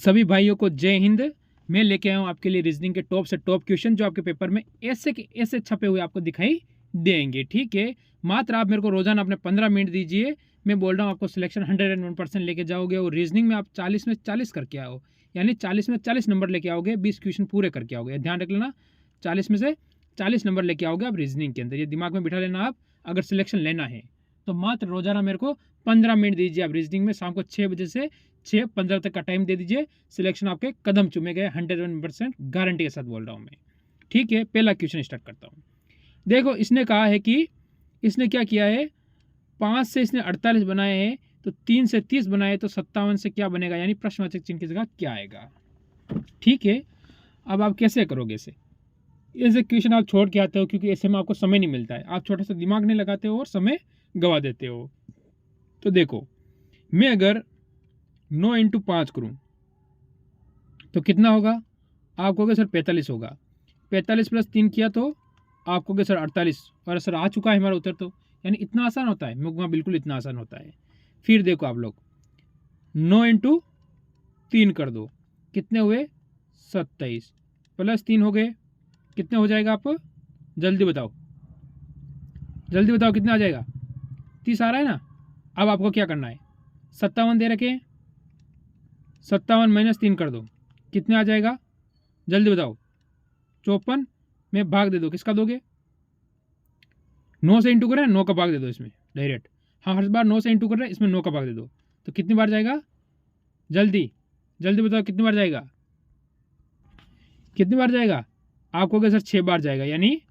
सभी भाइयों को जय हिंद। मैं लेके आया हूँ आपके लिए रीजनिंग के टॉप से टॉप क्वेश्चन जो आपके पेपर में ऐसे के ऐसे छपे हुए आपको दिखाई देंगे। ठीक है, मात्र आप मेरे को रोजाना अपने 15 मिनट दीजिए। मैं बोल रहा हूँ आपको सिलेक्शन 101% लेके जाओगे और रीजनिंग में आप 40 में 40 करके आओ, यानी 40 में 40 नंबर लेके आओगे, 20 क्वेश्चन पूरे करके आओगे। ध्यान रख लेना, 40 में से 40 नंबर लेके आओगे आप रीजनिंग के अंदर, ये दिमाग में बिठा लेना। आप अगर सिलेक्शन लेना है तो मात्र रोजाना मेरे को 15 मिनट दीजिए आप रीजनिंग में। शाम को 6 बजे से 6:15 तक का टाइम दे दीजिए, सिलेक्शन आपके कदम चूमे गए 101% गारंटी के साथ बोल रहा हूँ मैं। ठीक है, पहला क्वेश्चन स्टार्ट करता हूँ। देखो, इसने कहा है कि इसने क्या किया है, 5 से इसने 48 बनाए हैं, तो 3 से 30 बनाए तो 57 से क्या बनेगा, यानी प्रश्नवाचक चिन्ह की जगह क्या आएगा। ठीक है, अब आप कैसे करोगे इसे, ऐसे क्वेश्चन आप छोड़ के आते हो क्योंकि ऐसे में आपको समय नहीं मिलता है, आप छोटा सा दिमाग नहीं लगाते हो और समय गवा देते हो। तो देखो, मैं अगर 9 × 5 करूं तो कितना होगा, आप कहोगे सर 45 होगा। 45 + 3 किया तो आप कहोगे सर 48, और सर आ चुका है हमारा उत्तर। तो यानी इतना आसान होता है, मैं कहूँगा बिल्कुल इतना आसान होता है। फिर देखो आप लोग 9 × 3 कर दो, कितने हुए 27, + 3 हो गए, कितने हो जाएगा, आप जल्दी बताओ, जल्दी बताओ कितना आ जाएगा। 30 आ रहा है ना। अब आपको क्या करना है, 57 दे रखे हैं, 57 - 3 कर दो, कितने आ जाएगा, जल्दी बताओ। 54 में भाग दे दो, किसका दोगे, 9 से इंटू कर रहे हैं, 9 का भाग दे दो इसमें डायरेक्ट। हाँ, हर बार 9 से इंटू कर रहे हैं, इसमें 9 का भाग दे दो, तो कितनी बार जाएगा, जल्दी जल्दी बताओ कितनी बार जाएगा, कितनी बार जाएगा। आप कहोगे सर 6 बार जाएगा, यानी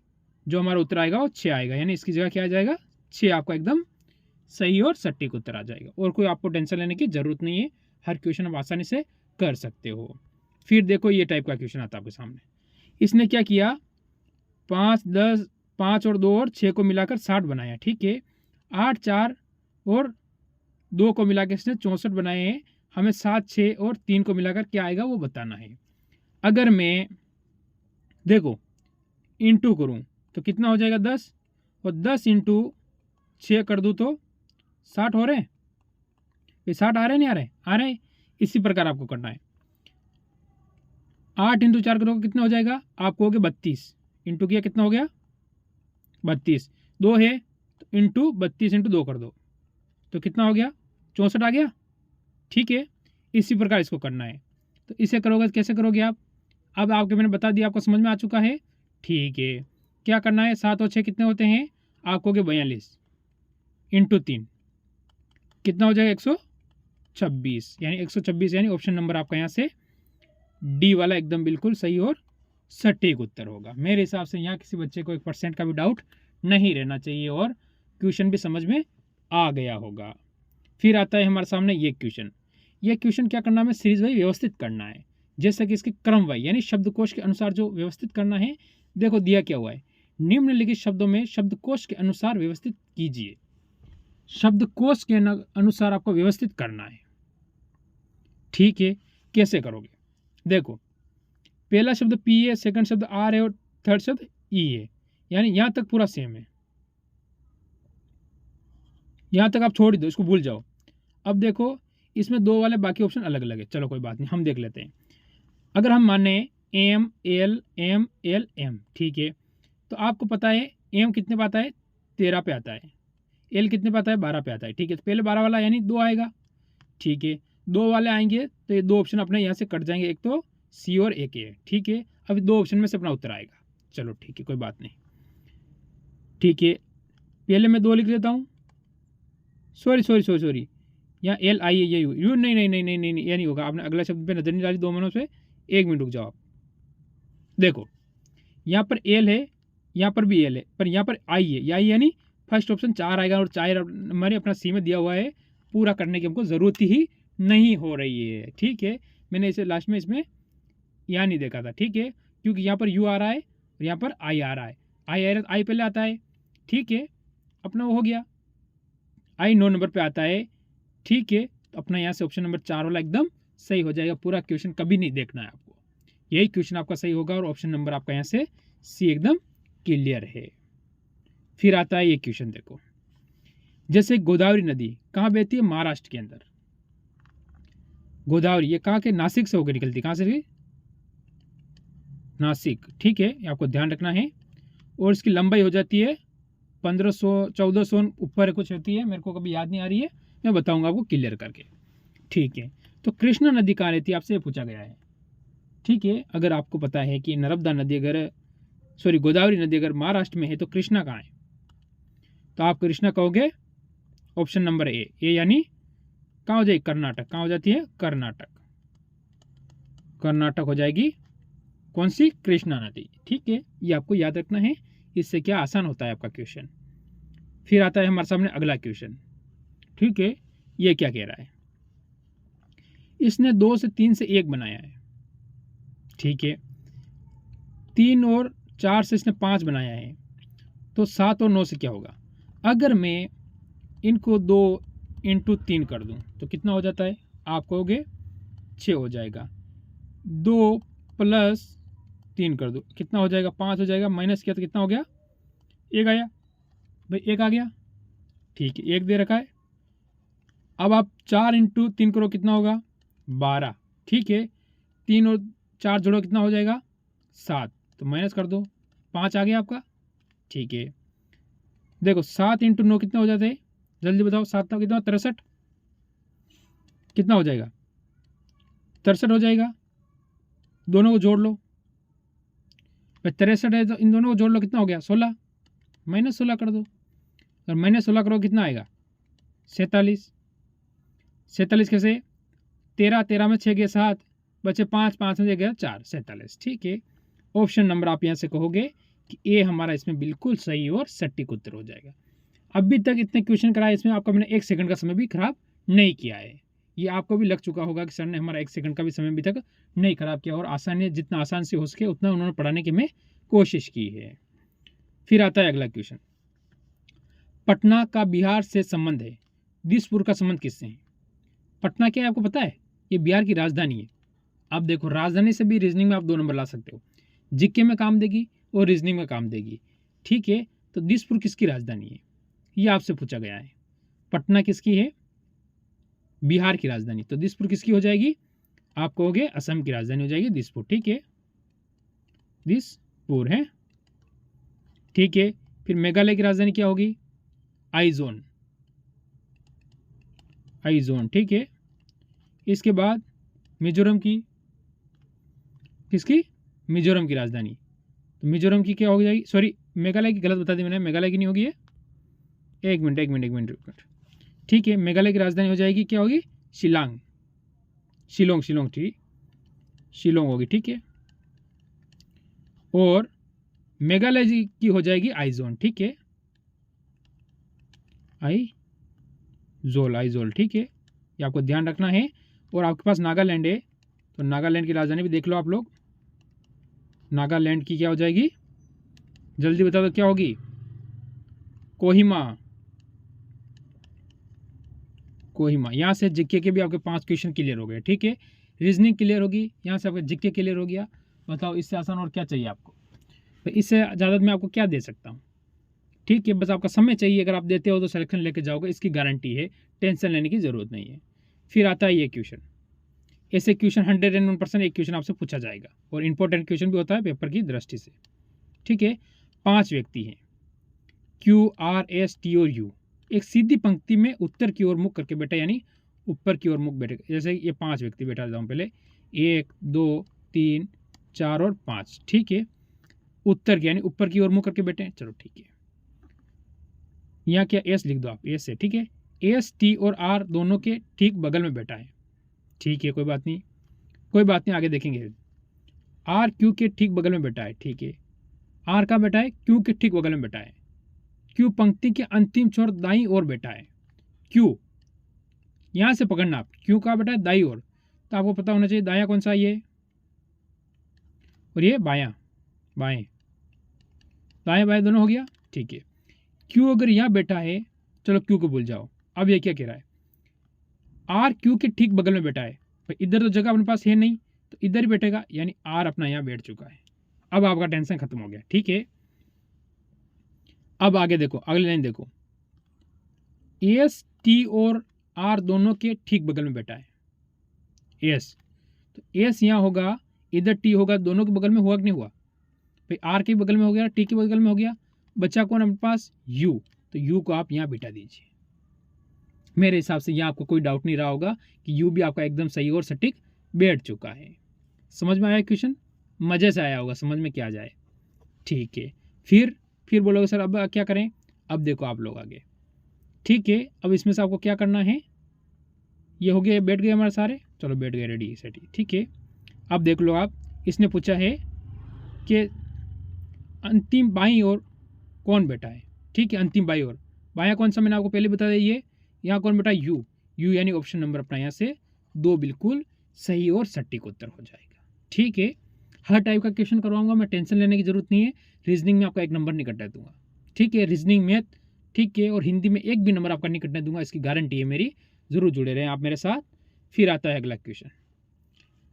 जो हमारा उत्तर आएगा वो 6 आएगा, यानी इसकी जगह क्या आ जाएगा, 6 आपका एकदम सही और सटीक उत्तर आ जाएगा। और कोई आपको टेंशन लेने की जरूरत नहीं है, हर क्वेश्चन आप आसानी से कर सकते हो। फिर देखो, ये टाइप का क्वेश्चन आता है आपके सामने। इसने क्या किया, 5, 10, 5 और 2 और 6 को मिलाकर 60 बनाया। ठीक है, 8, 4 और 2 को मिलाकर इसने 64 बनाए हैं। हमें 7, 6 और 3 को मिलाकर क्या आएगा वो बताना है। अगर मैं देखो इंटू करूं तो कितना हो जाएगा 10, और 10 × 6 कर दूं तो 60 हो रहे हैं। ये 60 आ रहे नहीं आ रहे, आ रहे। इसी प्रकार आपको करना है। 8 × 4 करोगे कितना हो जाएगा, आप कहोगे 32, इंटू किया कितना हो गया 32, 2 है तो इंटू 32 × 2 कर दो तो कितना हो गया 64 आ गया। ठीक है, इसी प्रकार इसको करना है। तो इसे करोगे कैसे करोगे आप, अब आपके मैंने बता दिया, आपको समझ में आ चुका है। ठीक है, क्या करना है, 7 और 6 कितने होते हैं, आप कहोगे 42 × 3 कितना हो जाएगा 126, यानी 126, यानी ऑप्शन नंबर आपका यहाँ से डी वाला एकदम बिल्कुल सही और सटीक उत्तर होगा। मेरे हिसाब से यहाँ किसी बच्चे को 1% का भी डाउट नहीं रहना चाहिए और क्वेश्चन भी समझ में आ गया होगा। फिर आता है हमारे सामने ये क्वेश्चन। ये क्वेश्चन क्या करना है, हमें सीरीज वाइज व्यवस्थित करना है, जैसे कि इसके क्रम वाइज, यानी शब्दकोश के अनुसार जो व्यवस्थित करना है। देखो दिया क्या हुआ है, निम्नलिखित शब्दों में शब्दकोश के अनुसार व्यवस्थित कीजिए। शब्दकोश के अनुसार आपको व्यवस्थित करना है। ठीक है, कैसे करोगे, देखो पहला शब्द पी है, सेकंड शब्द आर है और थर्ड शब्द ई है, यानी यहां तक पूरा सेम है, यहां तक आप छोड़ दो, इसको भूल जाओ। अब देखो इसमें 2 वाले बाकी ऑप्शन अलग अलग है, चलो कोई बात नहीं, हम देख लेते हैं। अगर हम माने M L M L M, ठीक है, तो आपको पता है एम कितने पे आता है, 13 पे आता है, एल कितने पे आता है, 12 पे आता है। ठीक है, तो पहले 12 वाला यानी 2 आएगा। ठीक है, 2 वाले आएंगे तो ये 2 ऑप्शन अपने यहाँ से कट जाएंगे, एक तो सी और एक ए। ठीक है, अभी 2 ऑप्शन में से अपना उत्तर आएगा, चलो ठीक है कोई बात नहीं। ठीक है, पहले मैं 2 लिख देता हूँ, सॉरी, यहाँ एल आई है, ये यू नहीं नहीं नहीं नहीं नहीं नहीं, ये नहीं होगा, आपने अगला शब्द पे नजर नहीं डाली 2 मिनटों से, 1 मिनट रुक जाओ आप। देखो यहाँ पर एल है, यहाँ पर भी एल है, पर यहाँ पर आई है, आई यानी फर्स्ट ऑप्शन 4 आएगा, और 4 हमारे अपना सी में दिया हुआ है, पूरा करने की हमको ज़रूरत ही नहीं हो रही है। ठीक है, मैंने इसे लास्ट में इसमें यहाँ नहीं देखा था। ठीक है, क्योंकि यहाँ पर यू आ रहा है और यहाँ पर आई आ रहा है, आई पहले आता है। ठीक है, अपना वो हो गया, आई 9 नंबर पे आता है। ठीक है, तो अपना यहाँ से ऑप्शन नंबर 4 वाला एकदम सही हो जाएगा। पूरा क्वेश्चन कभी नहीं देखना है आपको, यही क्वेश्चन आपका सही होगा और ऑप्शन नंबर आपका यहाँ से सी एकदम क्लियर है। फिर आता है ये क्वेश्चन, देखो जैसे गोदावरी नदी कहाँ बहती है, महाराष्ट्र के अंदर। गोदावरी ये कहाँ के, नासिक से होकर निकलती, कहाँ से, नासिक, ठीक है, ये आपको ध्यान रखना है। और इसकी लंबाई हो जाती है 1500 1400 ऊपर कुछ होती है, मेरे को कभी याद नहीं आ रही है, मैं बताऊंगा आपको क्लियर करके, ठीक है। तो कृष्णा नदी कहाँ रहती है, आपसे पूछा गया है, ठीक है। अगर आपको पता है कि नर्मदा नदी अगर गोदावरी नदी अगर महाराष्ट्र में है तो कृष्णा कहाँ है, तो आप कृष्णा कहोगे ऑप्शन नंबर ए यानी कहाँ हो जाएगी, कर्नाटक, कहाँ हो जाती है, कर्नाटक, कर्नाटक हो जाएगी कौन सी, कृष्णा नदी, ठीक है। ये आपको याद रखना है, इससे क्या आसान होता है आपका क्वेश्चन। फिर आता है हमारे सामने अगला क्वेश्चन, ठीक है। ये क्या कह रहा है, इसने 2 से 3 से 1 बनाया है, ठीक है। 3 और 4 से इसने 5 बनाया है, तो 7 और 9 से क्या होगा। अगर मैं इनको 2 इंटू 3 कर दूं तो कितना हो जाता है, आप कहोगे 6 हो जाएगा। 2 प्लस 3 कर दो कितना हो जाएगा, 5 हो जाएगा। माइनस किया तो कितना हो गया, 1 आया भाई, 1 आ गया, ठीक है, 1 दे रखा है। अब आप 4 इंटू 3 करो कितना होगा, 12, ठीक है। 3 और 4 जोड़ो कितना हो जाएगा, 7, तो माइनस कर दो, 5 आ गया आपका, ठीक है। देखो 7 इंटू 9 कितना हो जाता है, जल्दी बताओ, 7 का कितना, 63, कितना हो जाएगा, 63 हो जाएगा। दोनों को जोड़ लो भाई, 63 है तो इन दोनों को जोड़ लो, कितना हो गया, 16, माइनस 16 कर दो, और माइनस 16 करो कितना आएगा, 47, 47 कैसे, 13, 13 में 6 गए 7, बचे 5, 5 में गया 4, 47, ठीक है। ऑप्शन नंबर आप यहाँ से कहोगे कि ए हमारा इसमें बिल्कुल सही और सटीक उत्तर हो जाएगा। अभी तक इतने क्वेश्चन कराए, इसमें आपका मैंने 1 सेकंड का समय भी खराब नहीं किया है। ये आपको भी लग चुका होगा कि सर ने हमारा 1 सेकंड का भी समय अभी तक नहीं खराब किया, और आसानी जितना आसान से हो सके उतना उन्होंने पढ़ाने की में कोशिश की है। फिर आता है अगला क्वेश्चन, पटना का बिहार से संबंध है, दिसपुर का संबंध किससे है। पटना क्या है आपको पता है, ये बिहार की राजधानी है। आप देखो राजधानी से भी रीजनिंग में आप 2 नंबर ला सकते हो, जीके में काम देगी और रीजनिंग में काम देगी, ठीक है। तो दिसपुर किसकी राजधानी है, ये आपसे पूछा गया है। पटना किसकी है, बिहार की राजधानी, तो दिसपुर किसकी हो जाएगी, आप कहोगे असम की राजधानी हो जाएगी दिसपुर, ठीक है, दिसपुर है, ठीक है। फिर मेघालय की राजधानी क्या होगी, आइजोल, आइजोल, ठीक है। इसके बाद मिजोरम की, किसकी, मिजोरम की राजधानी, तो मिजोरम की क्या हो जाएगी, सॉरी मेघालय की गलत बता दी मैंने, मेघालय की नहीं होगी, एक मिनट, ठीक है। मेघालय की राजधानी हो जाएगी क्या होगी, शिलांग, शिलोंग, ठीक, शिलोंग होगी, ठीक है। और मेघालय जी की हो जाएगी आइजोल, ठीक है, आइजोल, ठीक है, ये आपको ध्यान रखना है। और आपके पास नागालैंड है, तो नागालैंड की राजधानी भी देख लो आप लोग, नागालैंड की क्या हो जाएगी, जल्दी बता दो क्या होगी, कोहिमा, यहाँ से जीके के भी आपके 5 क्वेश्चन क्लियर हो गए, ठीक है। रीजनिंग क्लियर होगी, यहाँ से आपका जीके क्लियर हो गया। बताओ इससे आसान और क्या चाहिए आपको, तो इससे ज़्यादा मैं आपको क्या दे सकता हूँ, ठीक है। बस आपका समय चाहिए, अगर आप देते हो तो सिलेक्शन लेके जाओगे, इसकी गारंटी है, टेंशन लेने की ज़रूरत नहीं है। फिर आता है ये क्वेश्चन, ऐसे क्वेश्चन 101% एक क्वेश्चन आपसे पूछा जाएगा, और इंपॉर्टेंट क्वेश्चन भी होता है पेपर की दृष्टि से, ठीक है। 5 व्यक्ति हैं, Q, R, S, T और U, एक सीधी पंक्ति में उत्तर की ओर मुख करके बैठा, यानी ऊपर की ओर मुख बैठे, जैसे ये 5 व्यक्ति बैठा जाऊँ पहले, 1, 2, 3, 4 और 5, ठीक है। उत्तर की यानी ऊपर की ओर मुख करके बैठे, चलो ठीक है। यहाँ क्या एस लिख दो आप, एस है, ठीक है। एस, टी और आर दोनों के ठीक बगल में बैठा है, ठीक है, कोई बात नहीं, आगे देखेंगे। आर क्यू के ठीक बगल में बैठा है, ठीक है। आर का बैठा है, क्यू के ठीक बगल में बैठा है। क्यू पंक्ति के अंतिम छोर दाईं ओर बैठा है। क्यू यहां से पकड़ना आप, क्यू का बैठा है दाईं ओर, तो आपको पता होना चाहिए दायां कौन सा, ये और ये बायां, बाएं, दाएं बाएं दोनों हो गया, ठीक है। क्यू अगर यहां बैठा है, चलो क्यू को भूल जाओ। अब ये क्या कह रहा है, आर क्यू के ठीक बगल में बैठा है, भाई इधर तो जगह अपने पास है नहीं, तो इधर ही बैठेगा, यानी आर अपना यहां बैठ चुका है। अब आपका टेंशन खत्म हो गया, ठीक है। अब आगे देखो, अगली लाइन देखो, एस, टी और आर दोनों के ठीक बगल में बैठा है। एस, तो एस यहाँ होगा, इधर टी होगा, दोनों के बगल में हुआ कि नहीं हुआ भाई, आर के बगल में हो गया, टी के बगल में हो गया, बच्चा कौन अपने पास यू, तो यू को आप यहाँ बिठा दीजिए। मेरे हिसाब से यहाँ आपको कोई डाउट नहीं रहा होगा कि यू भी आपका एकदम सही और सटीक बैठ चुका है। समझ में आया क्वेश्चन, मज़े से आया होगा, समझ में क्या जाए, ठीक है। फिर बोलोगे सर अब क्या करें, अब देखो आप लोग आगे, ठीक है। अब इसमें से आपको क्या करना है, ये हो गया, बैठ गए हमारे सारे, चलो बैठ गए, रेडी सेट, ठीक है। अब देख लो आप, इसने पूछा है कि अंतिम बाईं ओर कौन बैठा है, ठीक है, अंतिम बाईं ओर, बायां कौन सा मैंने आपको पहले बता दिया, यहाँ कौन बैठा, यू, यू यानी ऑप्शन नंबर अपना यहाँ से 2 बिल्कुल सही और सटीक उत्तर हो जाएगा, ठीक है। हर टाइप का क्वेश्चन करवाऊंगा मैं, टेंशन लेने की जरूरत नहीं है। रीजनिंग में आपका 1 नंबर नहीं कटने दूंगा, ठीक है, रीजनिंग मैथ, ठीक है, और हिंदी में 1 भी नंबर आपका नहीं कटने दूंगा, इसकी गारंटी है मेरी, जरूर जुड़े रहें आप मेरे साथ। फिर आता है अगला क्वेश्चन,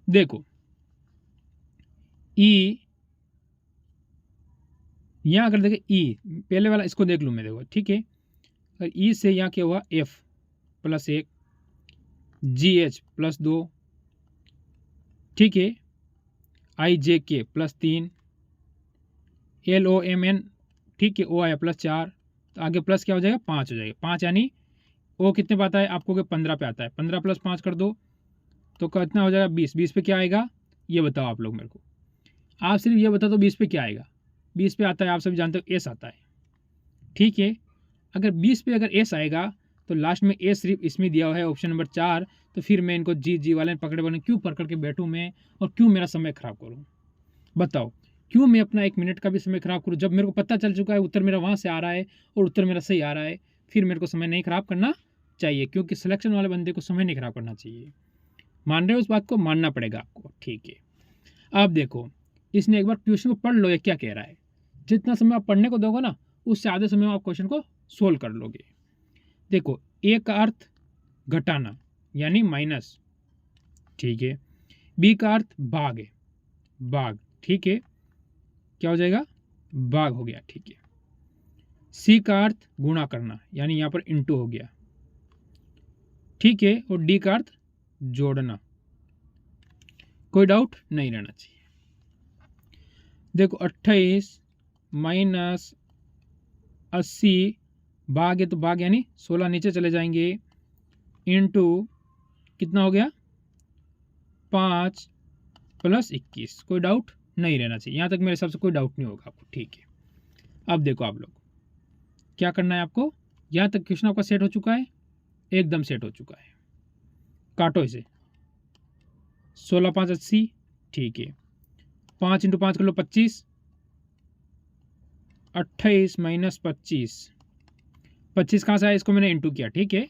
देखो ई, यहाँ अगर देखें ई पहले वाला, इसको देख लूँ मैं, देखो ठीक है, अगर ई से यहाँ क्या हुआ, एफ +1, GH +2, ठीक है, IJK +3, LOMN, ठीक है, O आया +4, तो आगे प्लस क्या हो जाएगा, 5 हो जाएगा, 5 यानी ओ कितने पे आता है आपको, 15 पे आता है, 15 + 5 कर दो तो कितना हो जाएगा, 20, 20 पे क्या आएगा ये बताओ आप लोग मेरे को, आप सिर्फ ये बता दो 20 पे क्या आएगा, 20 पे आता है, आप सब जानते हो एस आता है, ठीक है। अगर 20 पे अगर एस आएगा तो लास्ट में ए सिर्फ इसमें दिया हुआ है ऑप्शन नंबर 4, तो फिर मैं इनको जी वाले पकड़े क्यों पकड़ के बैठूँ मैं, और क्यों मेरा समय खराब करूँ, बताओ क्यों मैं अपना 1 मिनट का भी समय खराब करूँ, जब मेरे को पता चल चुका है उत्तर मेरा वहाँ से आ रहा है और उत्तर मेरा सही आ रहा है, फिर मेरे को समय नहीं खराब करना चाहिए, क्योंकि सिलेक्शन वाले बंदे को समय नहीं खराब करना चाहिए। मान रहे हो, उस बात को मानना पड़ेगा आपको, ठीक है। अब देखो, इसने एक बार क्वेश्चन को पढ़ लो ये क्या कह रहा है, जितना समय आप पढ़ने को दोगे ना, उससे आधे समय में आप क्वेश्चन को सोल्व कर लोगे। देखो, ए का अर्थ घटाना यानी माइनस, ठीक है, बी का अर्थ भाग है, भाग, ठीक है, क्या हो जाएगा, भाग हो गया, ठीक है। सी का अर्थ गुणा करना यानी यहाँ पर इंटू हो गया, ठीक है, और डी का अर्थ जोड़ना, कोई डाउट नहीं रहना चाहिए। देखो 28 - 80 भाग है, तो भाग यानी 16 नीचे चले जाएंगे, इंटू कितना हो गया, 5 + 21, कोई डाउट नहीं रहना चाहिए, यहाँ तक मेरे हिसाब से कोई डाउट नहीं होगा आपको, ठीक है। अब देखो आप लोग क्या करना है आपको, यहाँ तक क्वेश्चन आपका सेट हो चुका है, एकदम सेट हो चुका है, काटो इसे, 16 × 5 = 80, ठीक है, 5 × 5 कर लो 25, 28 - 25, 25 कहाँ से आया, इसको मैंने इंटू किया, ठीक है,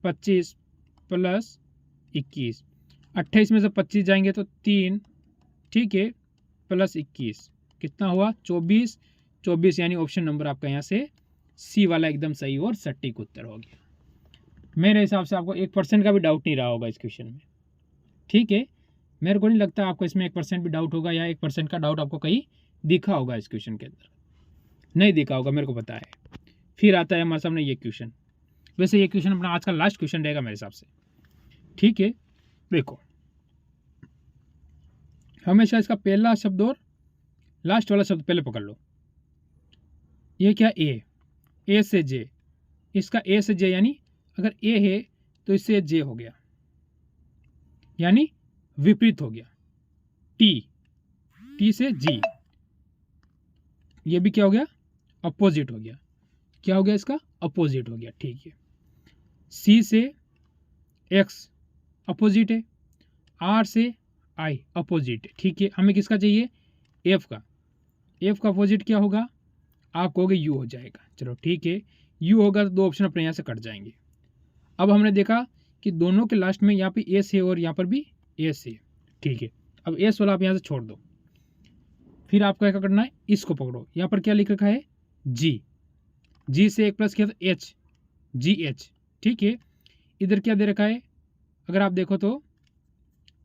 25 + 21, 28 में से 25 जाएंगे तो 3, ठीक है, + 21 कितना हुआ, 24, 24 यानी ऑप्शन नंबर आपका यहाँ से सी वाला एकदम सही और सटीक उत्तर हो गया। मेरे हिसाब से आपको 1% का भी डाउट नहीं रहा होगा इस क्वेश्चन में, ठीक है, मेरे को नहीं लगता आपको इसमें 1% भी डाउट होगा, या 1% का डाउट आपको कहीं दिखा होगा इस क्वेश्चन के अंदर, नहीं दिखा होगा, मेरे को पता है। फिर आता है हमारे सामने ये क्वेश्चन, वैसे ये क्वेश्चन अपना आज का लास्ट क्वेश्चन रहेगा मेरे हिसाब से, ठीक है। देखो हमेशा इसका पहला शब्द और लास्ट वाला शब्द पहले पकड़ लो, ये क्या, ए से जे, इसका ए से जे यानी अगर ए है तो इससे जे हो गया, यानी विपरीत हो गया, टी से जी, ये भी क्या हो गया, अपोजिट हो गया, क्या हो गया, इसका अपोजिट हो गया, ठीक है। सी से एक्स अपोजिट है, आर से आई अपोजिट है, ठीक है। हमें किसका चाहिए, एफ का, एफ का अपोजिट क्या होगा, आप कहोगे यू हो जाएगा, चलो ठीक है, यू होगा तो 2 ऑप्शन अपने यहाँ से कट जाएंगे। अब हमने देखा कि दोनों के लास्ट में यहाँ पे एस है और यहाँ पर भी एस है, ठीक है। अब एस वाला आप यहाँ से छोड़ दो, फिर आपको क्या करना है, इसको पकड़ो, यहाँ पर क्या लिख रखा है, जी से एक प्लस किया तो एच, GH, ठीक है। इधर क्या दे रखा है, अगर आप देखो तो,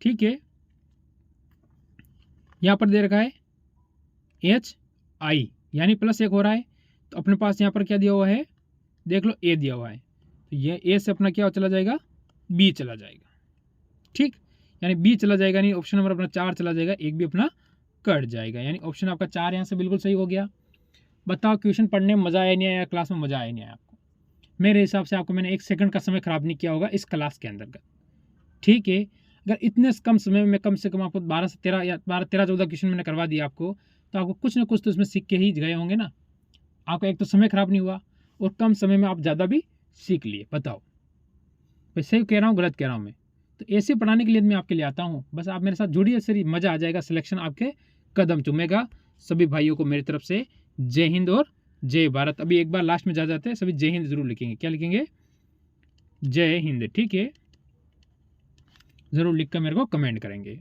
ठीक है, यहाँ पर दे रखा है HI यानी +1 हो रहा है, तो अपने पास यहाँ पर क्या दिया हुआ है, देख लो ए दिया हुआ है, तो ये ए से अपना क्या चला जाएगा, बी चला जाएगा, ठीक, यानी बी चला जाएगा, नहीं ऑप्शन नंबर अपना 4 चला जाएगा, एक भी अपना कट जाएगा, यानी ऑप्शन आपका 4 यहाँ से बिल्कुल सही हो गया। बताओ क्वेश्चन पढ़ने में मज़ा आया नहीं आया, क्लास में मज़ा आया नहीं आया आपको? मेरे हिसाब से आपको मैंने 1 सेकंड का समय खराब नहीं किया होगा इस क्लास के अंदर का, ठीक है। अगर इतने कम समय में कम से कम आपको 12 से 13 या 12-13-14 क्वेश्चन मैंने करवा दिया आपको, तो आपको कुछ ना कुछ तो इसमें सीख के ही गए होंगे ना। आपका एक तो समय खराब नहीं हुआ और कम समय में आप ज़्यादा भी सीख लिए। बताओ मैं सही कह रहा हूँ गलत कह रहा हूँ? मैं तो ऐसे पढ़ाने के लिए मैं आपके लिए आता हूँ, बस आप मेरे साथ जुड़िए, सर मज़ा आ जाएगा, सिलेक्शन आपके कदम चूमेगा। सभी भाइयों को मेरी तरफ से जय हिंद और जय भारत। अभी एक बार लास्ट में जा जाते हैं, सभी जय हिंद जरूर लिखेंगे। क्या लिखेंगे? जय हिंद, ठीक है, ज़रूर लिख कर मेरे को कमेंट करेंगे।